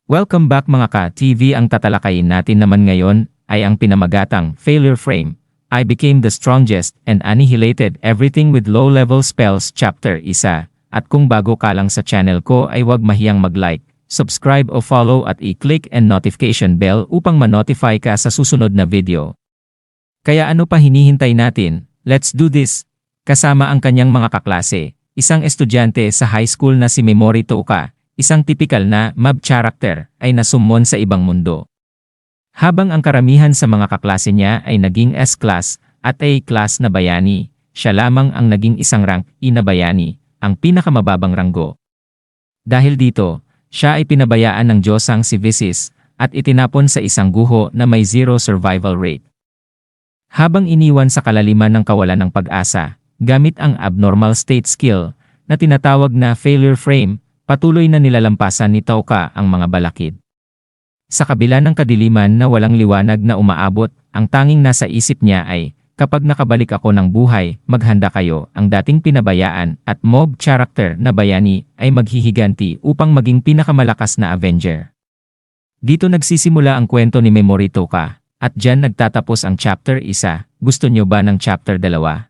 Welcome back mga ka-TV. Ang tatalakayin natin naman ngayon ay ang pinamagatang Failure Frame. I became the strongest and annihilated everything with low-level spells Chapter 1. At kung bago ka lang sa channel ko ay huwag mahiyang mag-like, subscribe o follow at i-click and notification bell upang ma-notify ka sa susunod na video. Kaya ano pa hinihintay natin? Let's do this! Kasama ang kanyang mga kaklase, isang estudyante sa high school na si Memori Touka, isang tipikal na mob character, ay nasumon sa ibang mundo. Habang ang karamihan sa mga kaklase niya ay naging S-class at A-class na bayani, siya lamang ang naging isang rank E na bayani, ang pinakamababang ranggo. Dahil dito, siya ay pinabayaan ng Diyosang si Visis at itinapon sa isang guho na may 0 survival rate. Habang iniwan sa kalaliman ng kawalan ng pag-asa, gamit ang abnormal state skill na tinatawag na Failure Frame, patuloy na nilalampasan ni Touka ang mga balakid. Sa kabila ng kadiliman na walang liwanag na umaabot, ang tanging nasa isip niya ay, kapag nakabalik ako ng buhay, maghanda kayo. Ang dating pinabayaan at mob character na bayani ay maghihiganti upang maging pinakamalakas na Avenger. Dito nagsisimula ang kwento ni Memori Touka, at dyan nagtatapos ang Chapter 1. Gusto nyo ba ng Chapter 2?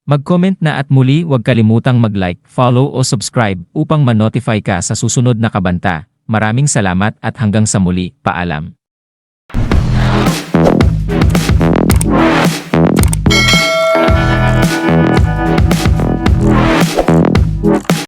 Mag-comment na at muli huwag kalimutang mag-like, follow o subscribe upang ma-notify ka sa susunod na kabanta. Maraming salamat at hanggang sa muli, paalam.